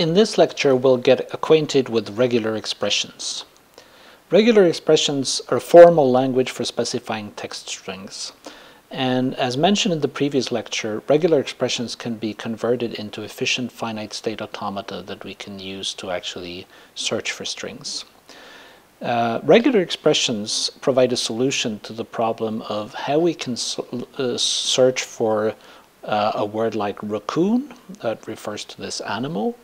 In this lecture, we'll get acquainted with regular expressions. Regular expressions are formal language for specifying text strings. And as mentioned in the previous lecture, regular expressions can be converted into efficient finite state automata that we can use to actually search for strings. Regular expressions provide a solution to the problem of how we can search for a word like raccoon, that refers to this animal,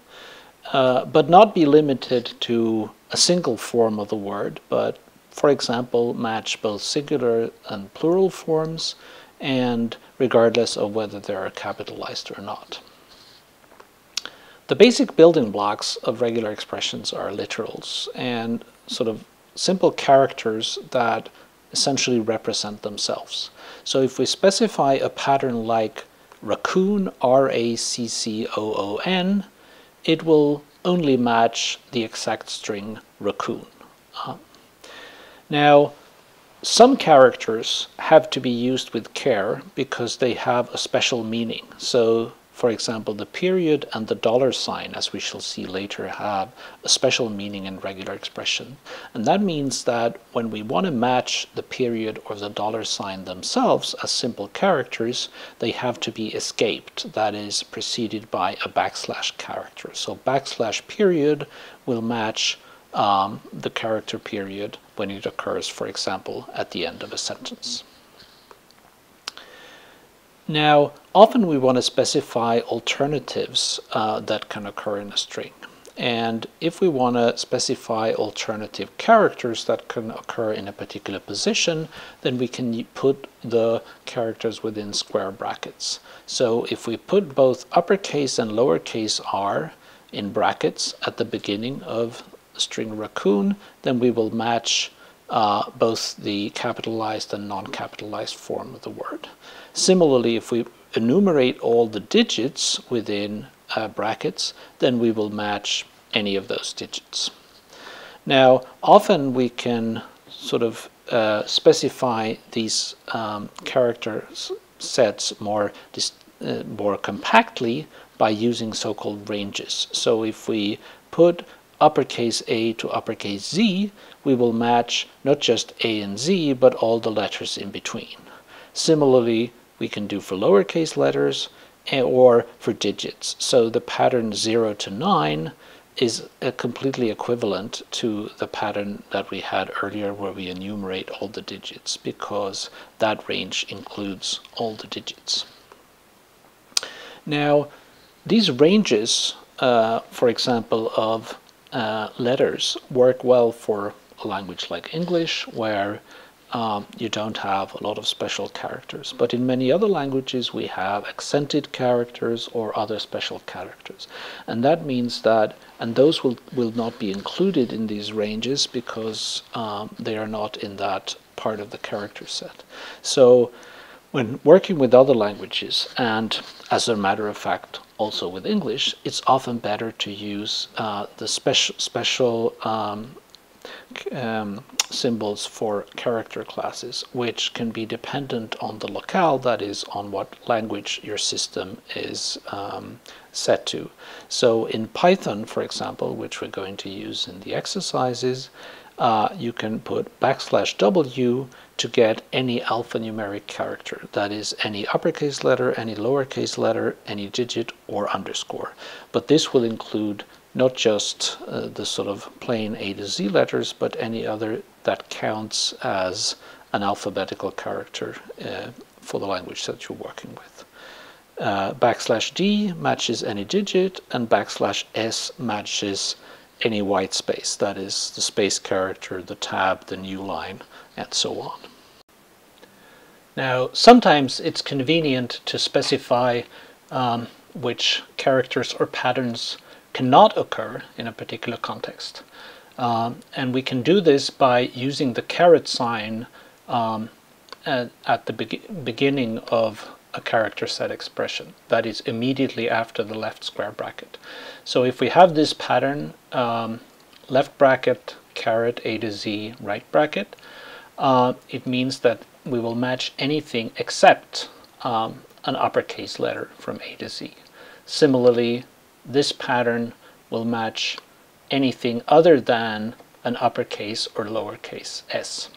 but not be limited to a single form of the word, but, for example, match both singular and plural forms, and regardless of whether they are capitalized or not. The basic building blocks of regular expressions are literals and sort of simple characters that essentially represent themselves. So if we specify a pattern like raccoon, R-A-C-C-O-O-N, it will only match the exact string raccoon. Now, some characters have to be used with care because they have a special meaning. So, for example, the period and the dollar sign, as we shall see later, have a special meaning in regular expression. And that means that when we want to match the period or the dollar sign themselves as simple characters, they have to be escaped, that is, preceded by a backslash character. So backslash period will match the character period when it occurs, for example, at the end of a sentence. Now, often we want to specify alternatives that can occur in a string. And if we want to specify alternative characters that can occur in a particular position, then we can put the characters within square brackets. So if we put both uppercase and lowercase r in brackets at the beginning of the string raccoon, then we will match both the capitalized and non-capitalized form of the word. Similarly, if we enumerate all the digits within brackets, then we will match any of those digits. Now, often we can sort of specify these character sets more compactly by using so-called ranges. So if we put uppercase A to uppercase Z, we will match not just A and Z, but all the letters in between. Similarly, we can do for lowercase letters or for digits. So the pattern 0 to 9 is completely equivalent to the pattern that we had earlier where we enumerate all the digits, because that range includes all the digits. Now, these ranges, for example, of letters work well for a language like English, where you don't have a lot of special characters. But in many other languages we have accented characters or other special characters. And that means that, and those will not be included in these ranges because they are not in that part of the character set. So when working with other languages, and as a matter of fact also with English, it's often better to use the special symbols for character classes, which can be dependent on the locale, that is, on what language your system is set to. So in Python, for example, which we're going to use in the exercises, you can put \w to get any alphanumeric character, that is, any uppercase letter, any lowercase letter, any digit or underscore. But this will include not just the sort of plain A to Z letters, but any other that counts as an alphabetical character for the language that you're working with. \d matches any digit, and \s matches any white space, that is, the space character, the tab, the new line, and so on. Now, sometimes it's convenient to specify which characters or patterns cannot occur in a particular context. And we can do this by using the caret sign at the beginning of a character set expression, that is, immediately after the left square bracket. So if we have this pattern, left bracket, caret, A to Z, right bracket, it means that we will match anything except an uppercase letter from A to Z. Similarly, this pattern will match anything other than an uppercase or lowercase s.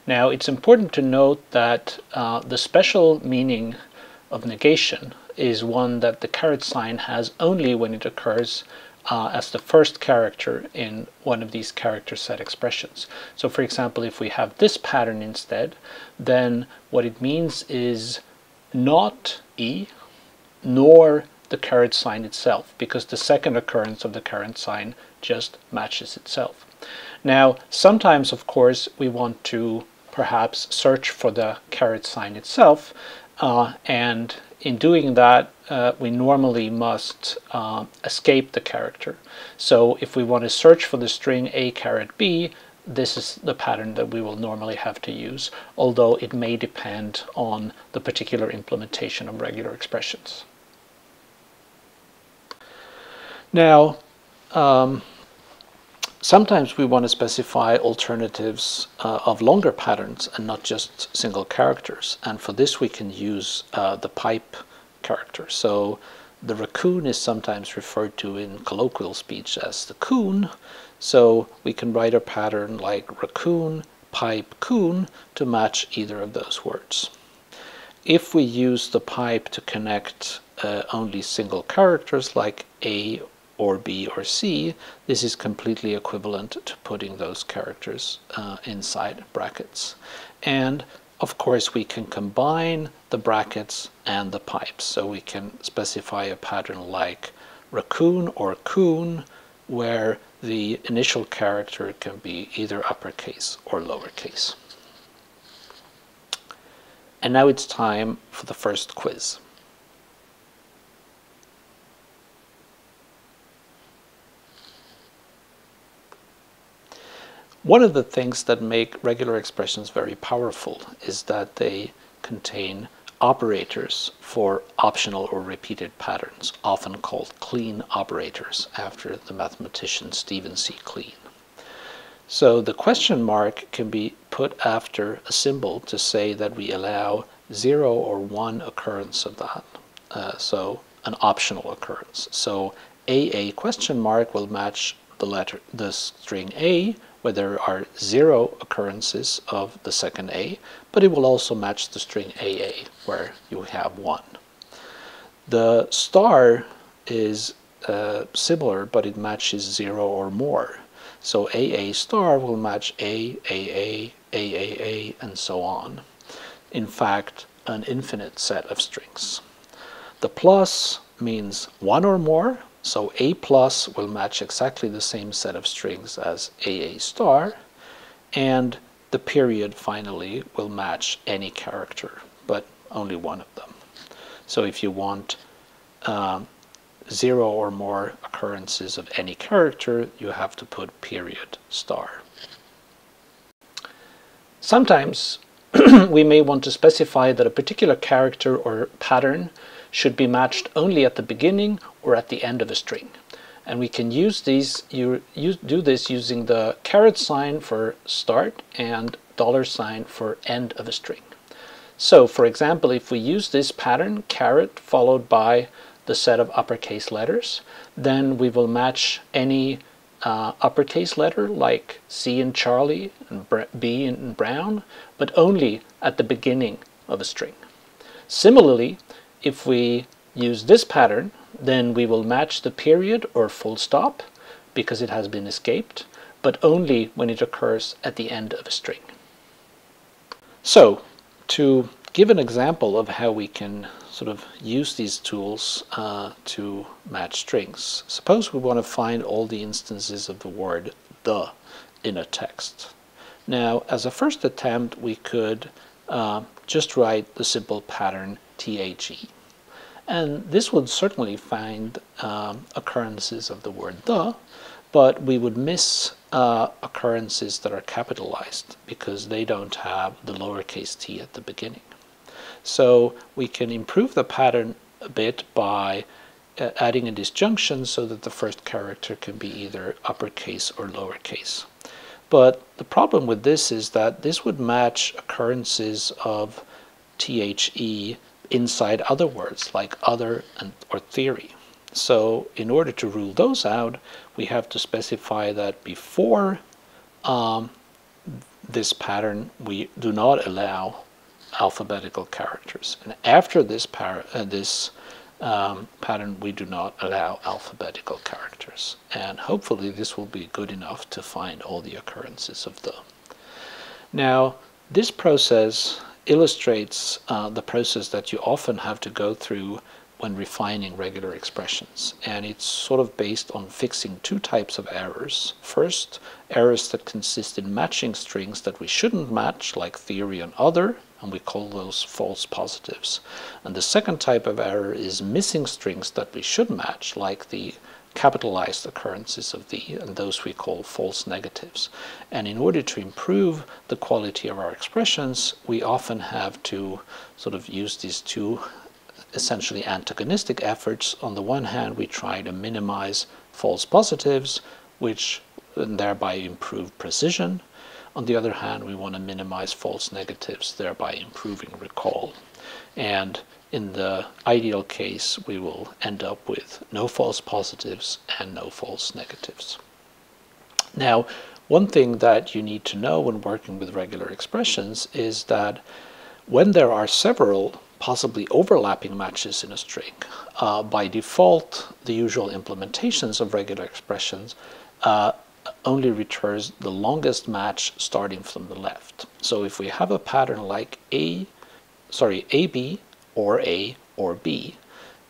Now, it's important to note that the special meaning of negation is one that the caret sign has only when it occurs as the first character in one of these character set expressions. So for example, if we have this pattern instead, then what it means is not E nor the caret sign itself, because the second occurrence of the caret sign just matches itself. Now, sometimes, of course, we want to perhaps search for the caret sign itself, and in doing that, we normally must escape the character. So if we want to search for the string a caret b, this is the pattern that we will normally have to use, although it may depend on the particular implementation of regular expressions. Now, sometimes we want to specify alternatives of longer patterns and not just single characters. And for this we can use the pipe character. So the raccoon is sometimes referred to in colloquial speech as the coon. So we can write a pattern like raccoon, pipe, coon to match either of those words. If we use the pipe to connect only single characters like A or B or C, this is completely equivalent to putting those characters inside brackets. And of course we can combine the brackets and the pipes, so we can specify a pattern like raccoon or coon, where the initial character can be either uppercase or lowercase. And now it's time for the first quiz. One of the things that make regular expressions very powerful is that they contain operators for optional or repeated patterns, often called clean operators, after the mathematician Stephen C. Clean. So the question mark can be put after a symbol to say that we allow 0 or 1 occurrence of that, so an optional occurrence. So AA question mark will match the string A, where there are 0 occurrences of the second A, but it will also match the string AA, where you have 1. The star is similar, but it matches 0 or more. So AA star will match A, AA, AAA, and so on. In fact, an infinite set of strings. The plus means 1 or more, so A plus will match exactly the same set of strings as AA star, and the period finally will match any character, but only one of them. So if you want 0 or more occurrences of any character, you have to put period star. Sometimes we may want to specify that a particular character or pattern should be matched only at the beginning or at the end of a string. And we can use these, do this using the caret sign for start and $ for end of a string. So for example, if we use this pattern, caret followed by the set of uppercase letters, then we will match any uppercase letter like C in Charlie and B in Brown, but only at the beginning of a string. Similarly, if we use this pattern, then we will match the period or full stop because it has been escaped, but only when it occurs at the end of a string. So, to give an example of how we can sort of use these tools to match strings, suppose we want to find all the instances of the word the in a text. Now, as a first attempt, we could just write the simple pattern THE. And this would certainly find occurrences of the word the, but we would miss occurrences that are capitalized because they don't have the lowercase t at the beginning. So we can improve the pattern a bit by adding a disjunction so that the first character can be either uppercase or lowercase. But the problem with this is that this would match occurrences of THE inside other words like other or theory. So in order to rule those out, we have to specify that before this pattern we do not allow alphabetical characters, and after this pattern we do not allow alphabetical characters. And hopefully this will be good enough to find all the occurrences of the. Now this process illustrates the process that you often have to go through when refining regular expressions, and it's sort of based on fixing two types of errors. First, errors that consist in matching strings that we shouldn't match, like theory and other, and we call those false positives. And the second type of error is missing strings that we should match, like the capitalized occurrences of the, and those we call false negatives. And in order to improve the quality of our expressions, we often have to sort of use these two essentially antagonistic efforts. On the one hand, we try to minimize false positives, which thereby improve precision. On the other hand, we want to minimize false negatives, thereby improving recall. And in the ideal case, we will end up with no false positives and no false negatives. Now, one thing that you need to know when working with regular expressions is that when there are several possibly overlapping matches in a string, by default, the usual implementations of regular expressions only returns the longest match starting from the left. So if we have a pattern like AB or A or B,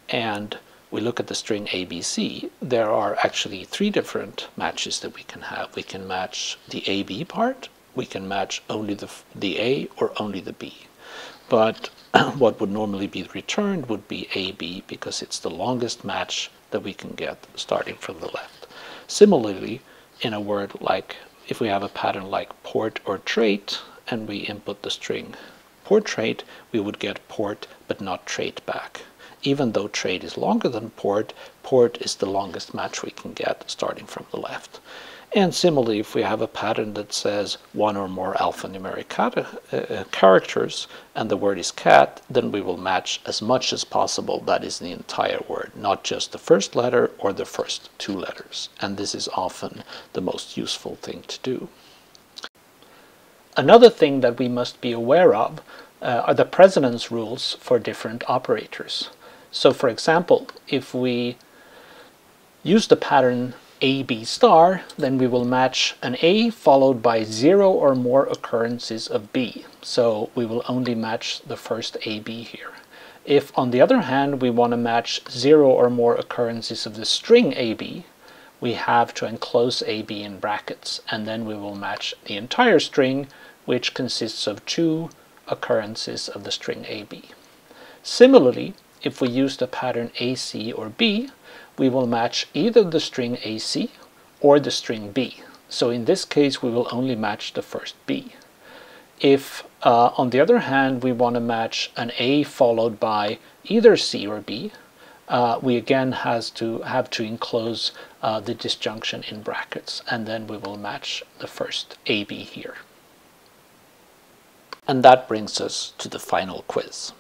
and we look at the string ABC, there are actually three different matches that we can have. We can match the AB part, we can match only the A or only the B. But what would normally be returned would be AB, because it's the longest match that we can get starting from the left. Similarly, in a word like, if we have a pattern like port or trait, and we input the string portrait, we would get port but not trait back. Even though trait is longer than port, port is the longest match we can get starting from the left. And similarly, if we have a pattern that says one or more alphanumeric characters and the word is cat, then we will match as much as possible, that is the entire word, not just the first letter or the first two letters. And this is often the most useful thing to do. Another thing that we must be aware of are the precedence rules for different operators. So for example, if we use the pattern AB star, then we will match an A followed by 0 or more occurrences of B. So we will only match the first AB here. If, on the other hand, we want to match 0 or more occurrences of the string AB, we have to enclose AB in brackets, and then we will match the entire string, which consists of 2 occurrences of the string AB. Similarly, if we use the pattern AC or B, we will match either the string AC or the string B. So in this case, we will only match the first B. If, on the other hand, we want to match an A followed by either C or B, we again have to enclose the disjunction in brackets, and then we will match the first AB here. And that brings us to the final quiz.